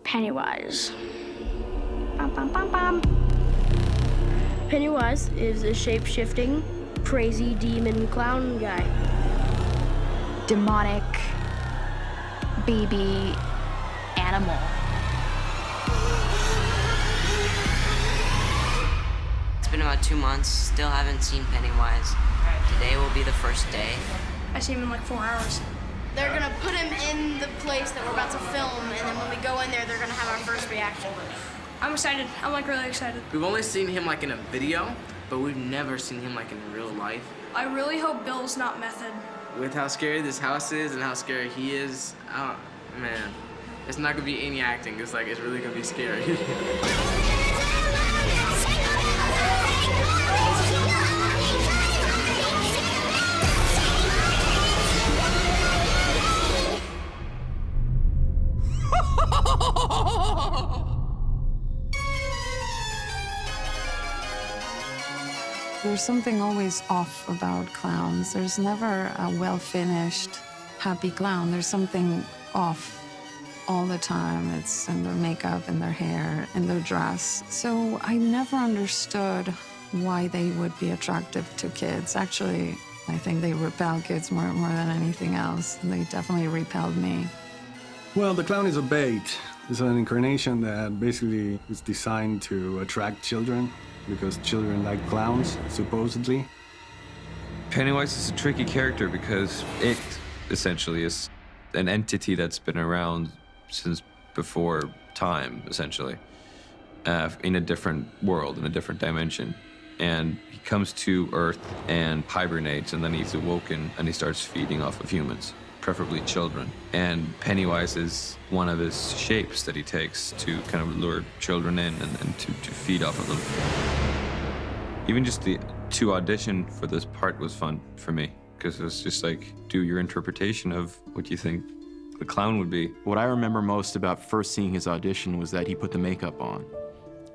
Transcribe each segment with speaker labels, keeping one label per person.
Speaker 1: Pennywise. Bum, bum, bum, bum. Pennywise is a shape-shifting, crazy demon clown guy.
Speaker 2: Demonic baby animal.
Speaker 3: It's been about 2 months, still haven't seen Pennywise. Today will be the first day.
Speaker 4: I see him in like 4 hours.
Speaker 1: They're gonna put him in the place that we're about to film, and then when we go in there, they're gonna have our first reaction.
Speaker 4: I'm excited. I'm like really excited.
Speaker 5: We've only seen him like in a video, but we've never seen him like in real life.
Speaker 4: I really hope Bill's not method.
Speaker 5: With how scary this house is and how scary he is, man, it's not gonna be any acting. It's like, it's really gonna be scary.
Speaker 6: There's something always off about clowns. There's never a well-finished, happy clown. There's something off all the time. It's in their makeup, in their hair, in their dress. So I never understood why they would be attractive to kids. Actually, I think they repel kids more than anything else. They definitely repelled me.
Speaker 7: Well, the clown is a bait. It's an incarnation that basically is designed to attract children because children like clowns, supposedly.
Speaker 8: Pennywise is a tricky character because it essentially is an entity that's been around since before time, essentially, in a different world, in a different dimension. And he comes to Earth and hibernates, and then he's awoken and he starts feeding off of humans, preferably children. And Pennywise is one of his shapes that he takes to kind of lure children in and to feed off of them. Even just to audition for this part was fun for me, because it was just like, do your interpretation of what you think the clown would be.
Speaker 9: What I remember most about first seeing his audition was that he put the makeup on.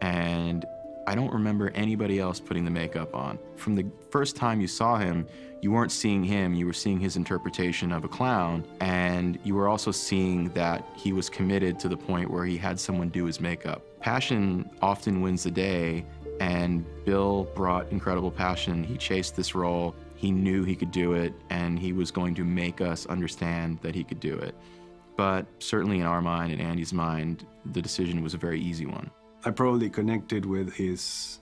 Speaker 9: And I don't remember anybody else putting the makeup on. From the first time you saw him, you weren't seeing him, you were seeing his interpretation of a clown, and you were also seeing that he was committed to the point where he had someone do his makeup. Passion often wins the day, and Bill brought incredible passion. He chased this role, he knew he could do it, and he was going to make us understand that he could do it. But certainly in our mind, in Andy's mind, the decision was a very easy one.
Speaker 7: I probably connected with his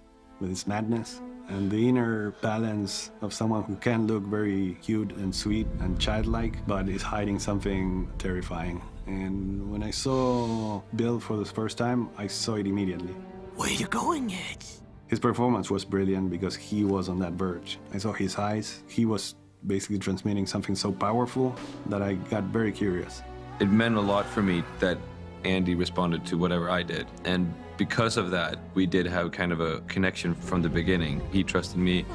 Speaker 7: madness and the inner balance of someone who can look very cute and sweet and childlike, but is hiding something terrifying. And when I saw Bill for the first time, I saw it immediately.
Speaker 10: Where are you going, Ed?
Speaker 7: His performance was brilliant because he was on that verge. I saw his eyes. He was basically transmitting something so powerful that I got very curious.
Speaker 8: It meant a lot for me that Andy responded to whatever I did. And because of that, we did have kind of a connection from the beginning. He trusted me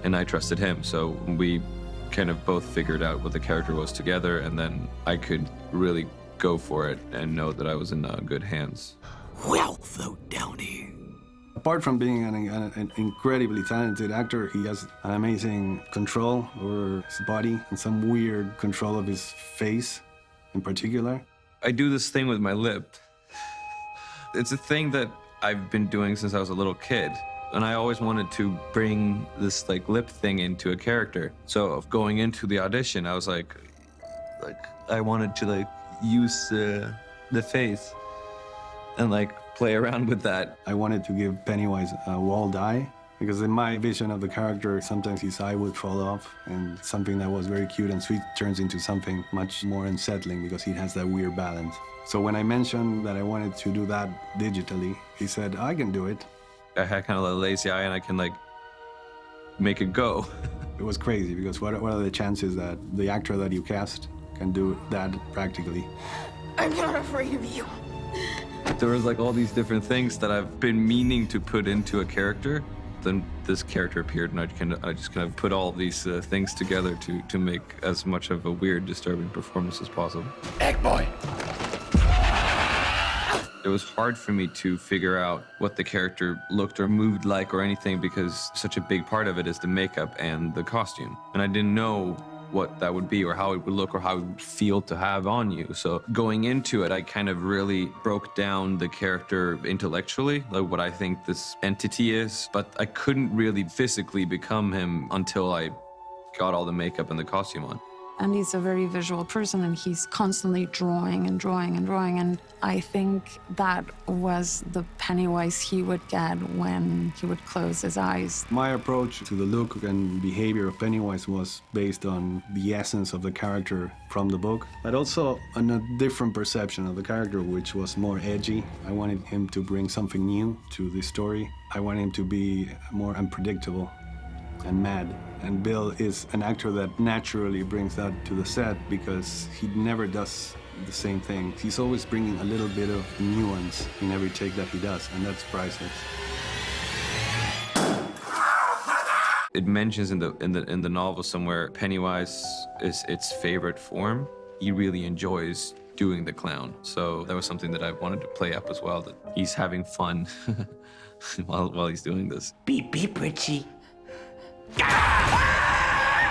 Speaker 8: and I trusted him. So we kind of both figured out what the character was together, and then I could really go for it and know that I was in good hands.
Speaker 10: Well, float down here.
Speaker 7: Apart from being an incredibly talented actor, he has an amazing control over his body and some weird control of his face in particular.
Speaker 8: I do this thing with my lip. It's a thing that I've been doing since I was a little kid. And I always wanted to bring this like lip thing into a character. So going into the audition, I was like I wanted to use the face and play around with that.
Speaker 7: I wanted to give Pennywise a walled eye, because in my vision of the character, sometimes his eye would fall off, and something that was very cute and sweet turns into something much more unsettling because he has that weird balance. So when I mentioned that I wanted to do that digitally, he said, I can do it.
Speaker 8: I had kind of a lazy eye and I can make it go.
Speaker 7: It was crazy because what are the chances that the actor that you cast can do that practically?
Speaker 1: I'm not afraid of you.
Speaker 8: There was all these different things that I've been meaning to put into a character. Then this character appeared, and I just kind of put all these things together to make as much of a weird, disturbing performance as possible.
Speaker 10: Egg boy!
Speaker 8: It was hard for me to figure out what the character looked or moved like or anything, because such a big part of it is the makeup and the costume. And I didn't know what that would be or how it would look or how it would feel to have on you. So going into it, I kind of really broke down the character intellectually, like what I think this entity is, but I couldn't really physically become him until I got all the makeup and the costume on.
Speaker 6: And he's a very visual person, and he's constantly drawing and drawing and drawing. And I think that was the Pennywise he would get when he would close his eyes.
Speaker 7: My approach to the look and behavior of Pennywise was based on the essence of the character from the book, but also on a different perception of the character, which was more edgy. I wanted him to bring something new to the story. I wanted him to be more unpredictable and mad. And Bill is an actor that naturally brings that to the set because he never does the same thing. He's always bringing a little bit of nuance in every take that he does, and that's priceless.
Speaker 8: It mentions in the novel somewhere Pennywise is its favorite form. He really enjoys doing the clown. So that was something that I wanted to play up as well, that he's having fun while he's doing this.
Speaker 10: Beep, beep, Richie.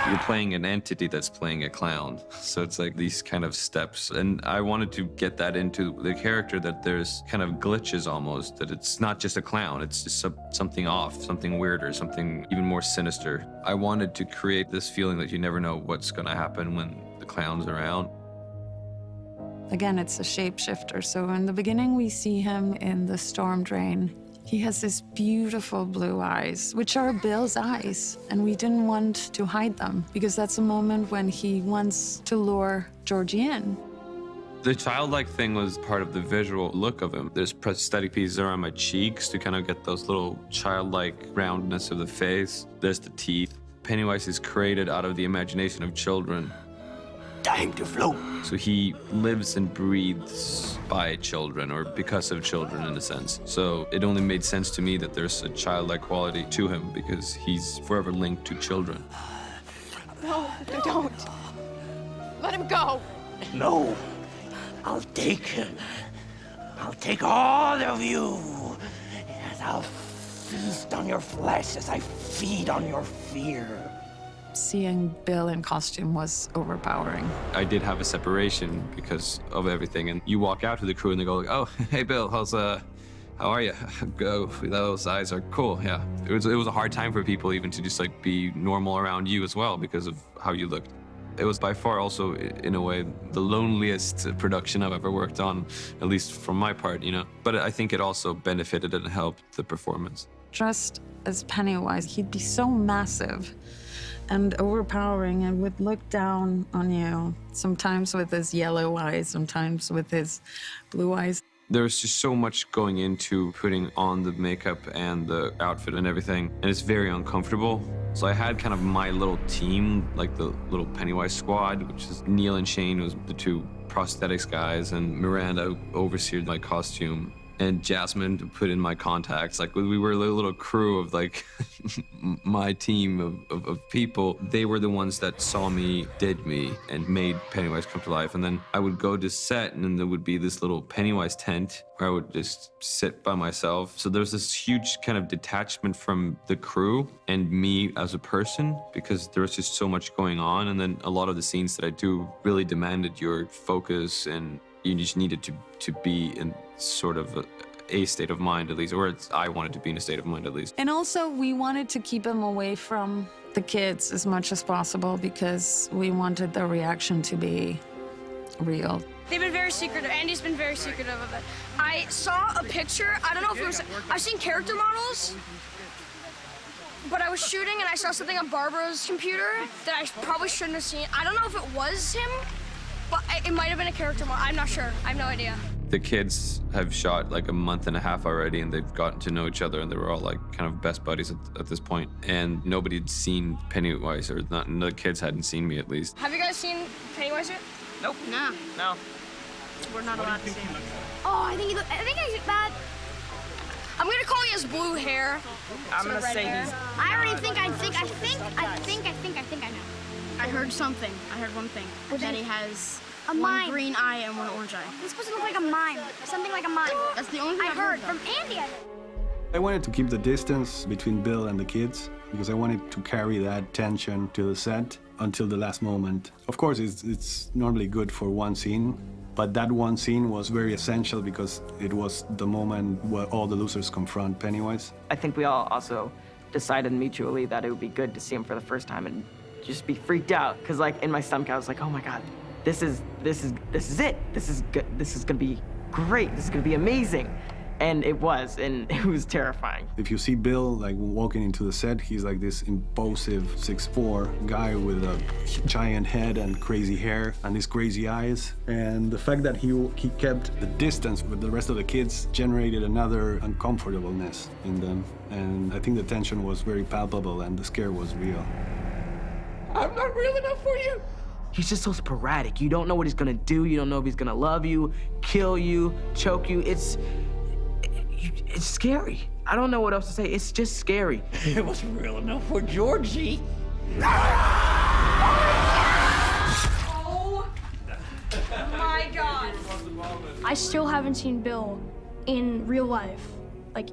Speaker 8: You're playing an entity that's playing a clown. So it's like these kind of steps. And I wanted to get that into the character, that there's kind of glitches almost, that it's not just a clown, it's just something off, something weirder, something even more sinister. I wanted to create this feeling that you never know what's gonna happen when the clown's around.
Speaker 6: Again, it's a shapeshifter. So in the beginning, we see him in the storm drain. He has these beautiful blue eyes, which are Bill's eyes, and we didn't want to hide them because that's a moment when he wants to lure Georgie in.
Speaker 8: The childlike thing was part of the visual look of him. There's prosthetic pieces around my cheeks to kind of get those little childlike roundness of the face. There's the teeth. Pennywise is created out of the imagination of children.
Speaker 10: Time to float.
Speaker 8: So he lives and breathes by children, or because of children in a sense. So it only made sense to me that there's a childlike quality to him because he's forever linked to children.
Speaker 11: No, don't. Let him go.
Speaker 10: No, I'll take him. I'll take all of you. And I'll feast on your flesh as I feed on your fear.
Speaker 6: Seeing Bill in costume was overpowering.
Speaker 8: I did have a separation because of everything, and you walk out to the crew and they go like, "Oh, hey Bill, how are you? Go, those eyes are cool." Yeah, it was a hard time for people even to just like be normal around you as well because of how you looked. It was by far also, in a way, the loneliest production I've ever worked on, at least from my part, you know. But I think it also benefited and helped the performance.
Speaker 6: Just as Pennywise, he'd be so massive and overpowering and would look down on you, sometimes with his yellow eyes, sometimes with his blue eyes.
Speaker 8: There was just so much going into putting on the makeup and the outfit and everything, and it's very uncomfortable. So I had kind of my little team, like the little Pennywise squad, which is Neil and Shane, was the two prosthetics guys, and Miranda overseered my costume, and Jasmine to put in my contacts. Like, we were a little crew of like my team of people. They were the ones that saw me, did me, and made Pennywise come to life. And then I would go to set, and then there would be this little Pennywise tent where I would just sit by myself. So there's this huge kind of detachment from the crew and me as a person, because there was just so much going on. And then a lot of the scenes that I do really demanded your focus, and you just needed to be in sort of a state of mind at least, or I wanted to be in a state of mind at least.
Speaker 6: And also, we wanted to keep him away from the kids as much as possible because we wanted their reaction to be real.
Speaker 4: They've been very secretive. Andy's been very secretive of it. I saw a picture. I don't know if it was. I've seen character models, but I was shooting and I saw something on Barbara's computer that I probably shouldn't have seen. I don't know if it was him, but it might have been a character model. I'm not sure. I have no idea.
Speaker 8: The kids have shot like a month and a half already, and they've gotten to know each other, and they were all like kind of best buddies at this point. And nobody had seen Pennywise, or not, the kids hadn't seen me at least.
Speaker 4: Have you guys seen Pennywise yet?
Speaker 11: Nope.
Speaker 1: No.
Speaker 11: No.
Speaker 1: We're not allowed to see him.
Speaker 4: Oh, I think that. I'm gonna call he has blue hair.
Speaker 11: I'm gonna say he's.
Speaker 1: I already think I know. I heard something. I heard one thing. That he has one green eye and one orange eye.
Speaker 12: He's supposed to look like a mime. Something like a mime.
Speaker 1: That's the only thing
Speaker 12: I heard
Speaker 1: though.
Speaker 12: from Andy.
Speaker 7: I wanted to keep the distance between Bill and the kids because I wanted to carry that tension to the set. until the last moment. Of course, it's normally good for one scene, but that one scene was very essential because it was the moment where all the losers confront Pennywise.
Speaker 13: I think we all also decided mutually that it would be good to see him for the first time and just be freaked out. Because like in my stomach, I was like, oh my God, this is it. This is gonna be great. This is gonna be amazing. And it was, and it was terrifying.
Speaker 7: If you see Bill like walking into the set, he's like this impulsive 6'4" guy with a giant head and crazy hair and these crazy eyes. And the fact that he kept the distance with the rest of the kids generated another uncomfortableness in them. And I think the tension was very palpable and the scare was real.
Speaker 10: I'm not real enough for you.
Speaker 13: He's just so sporadic. You don't know what he's gonna do. You don't know if he's gonna love you, kill you, choke you. It's scary. I don't know what else to say. It's just scary.
Speaker 10: It wasn't real enough for Georgie.
Speaker 4: Oh my God. I still haven't seen Bill in real life, like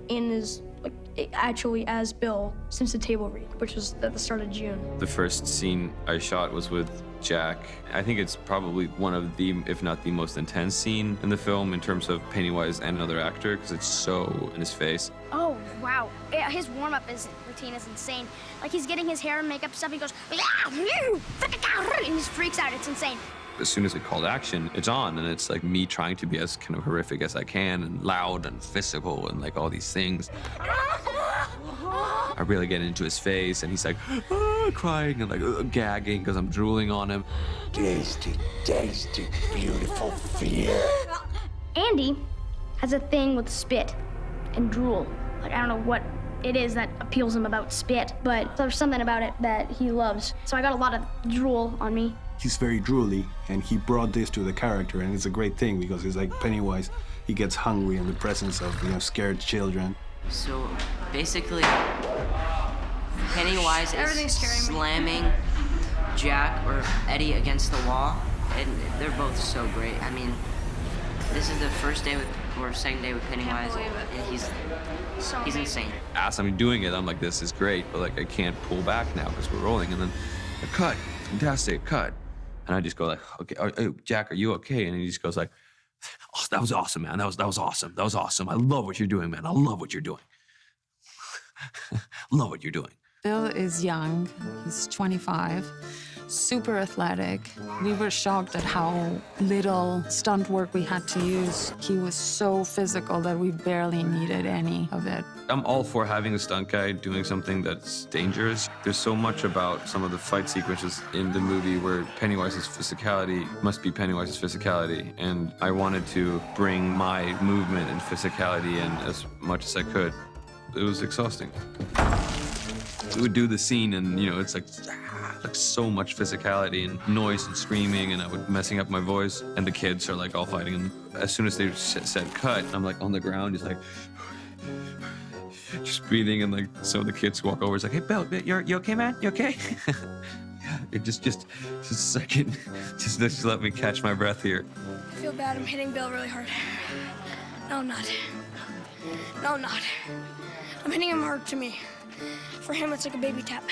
Speaker 4: actually as Bill since the table read, which was at the start of June.
Speaker 8: The first scene I shot was with Jack. I think it's probably one of the, if not the most intense scene in the film in terms of Pennywise and another actor, because it's so in his face.
Speaker 12: Oh, wow. Yeah, his warm-up routine is insane. Like, he's getting his hair and makeup stuff, he goes, and he just freaks out. It's insane.
Speaker 8: As soon as it called action, it's on, and it's like me trying to be as kind of horrific as I can, and loud and physical and like all these things. I really get into his face, and he's like crying and like gagging because I'm drooling on him.
Speaker 10: Tasty, tasty, beautiful fear.
Speaker 12: Andy has a thing with spit and drool. Like, I don't know what it is that appeals him about spit, but there's something about it that he loves. So I got a lot of drool on me.
Speaker 7: He's very drooly, and he brought this to the character, and it's a great thing because it's like Pennywise, he gets hungry in the presence of, scared children.
Speaker 3: So basically, Pennywise is slamming Jack or Eddie against the wall, and they're both so great. I mean, this is the first day or second day with Pennywise, and he's insane.
Speaker 8: As I'm doing it, I'm like, this is great, but like I can't pull back now because we're rolling, and then a cut, fantastic cut. And I just go like, okay, Jack, are you okay? And he just goes like, oh, that was awesome, man. That was awesome. That was awesome. I love what you're doing, man. I love what you're doing. Love what you're doing.
Speaker 6: Bill is young. He's 25, super athletic. We were shocked at how little stunt work we had to use. He was so physical that we barely needed any of it.
Speaker 8: I'm all for having a stunt guy doing something that's dangerous. There's so much about some of the fight sequences in the movie where Pennywise's physicality must be Pennywise's physicality, and I wanted to bring my movement and physicality in as much as I could. It was exhausting. We would do the scene, and it's like so much physicality and noise and screaming, and I would messing up my voice, and the kids are like all fighting. And as soon as they said cut, I'm like on the ground, just like just breathing, and like some of the kids walk over. It's like, hey, Bill, you okay, man? You okay? Yeah, it just a second, just let me catch my breath here.
Speaker 4: I feel bad. I'm hitting Bill really hard. No, I'm not. No, I'm not. I'm hitting him hard to me. For him, it's like a baby tap.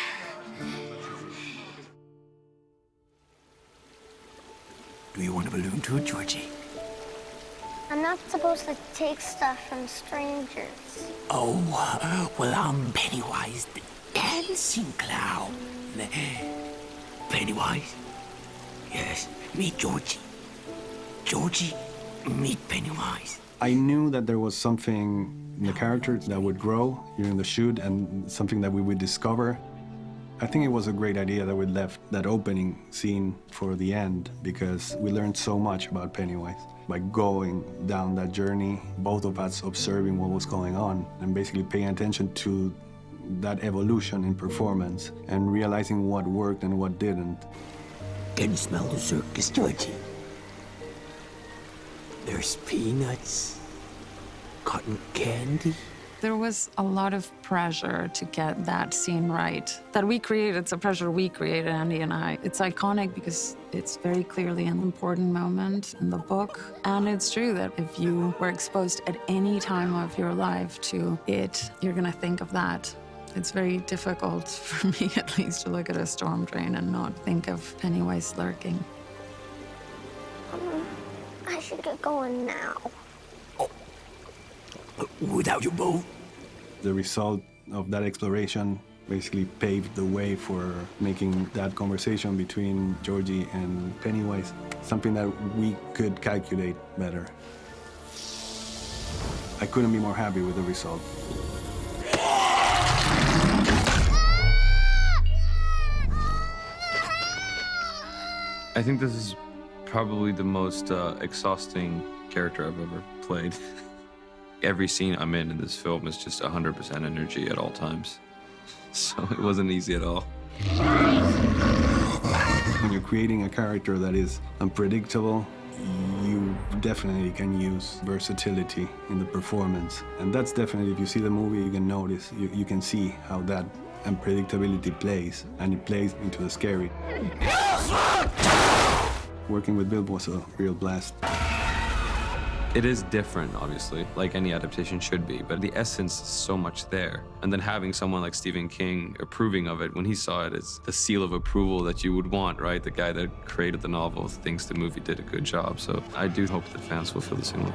Speaker 10: Do you want a balloon too, Georgie?
Speaker 12: I'm not supposed to take stuff from strangers.
Speaker 10: Oh, well, I'm Pennywise, the dancing clown. Pennywise? Yes, meet Georgie. Georgie, meet Pennywise.
Speaker 7: I knew that there was something in the character that would grow during the shoot and something that we would discover. I think it was a great idea that we left that opening scene for the end because we learned so much about Pennywise. By going down that journey, both of us observing what was going on and basically paying attention to that evolution in performance and realizing what worked and what didn't.
Speaker 10: Can you smell the circus, Georgie? There's peanuts, cotton candy.
Speaker 6: There was a lot of pressure to get that scene right. That we created, it's a pressure we created, Andy and I. It's iconic because it's very clearly an important moment in the book. And it's true that if you were exposed at any time of your life to it, you're gonna think of that. It's very difficult, for me at least, to look at a storm drain and not think of Pennywise lurking.
Speaker 12: I should get going now.
Speaker 10: Without your boat?
Speaker 7: The result of that exploration basically paved the way for making that conversation between Georgie and Pennywise something that we could calculate better. I couldn't be more happy with the result.
Speaker 8: I think this is probably the most exhausting character I've ever played. Every scene I'm in this film is just 100% energy at all times. So it wasn't easy at all.
Speaker 7: When you're creating a character that is unpredictable, you definitely can use versatility in the performance. And that's definitely, if you see the movie, you can notice, you can see how that unpredictability plays, and it plays into the scary. Working with Bill was a real blast.
Speaker 8: It is different, obviously, like any adaptation should be, but the essence is so much there. And then having someone like Stephen King approving of it, when he saw it, it's the seal of approval that you would want, right? The guy that created the novel thinks the movie did a good job. So I do hope that fans will feel the same way.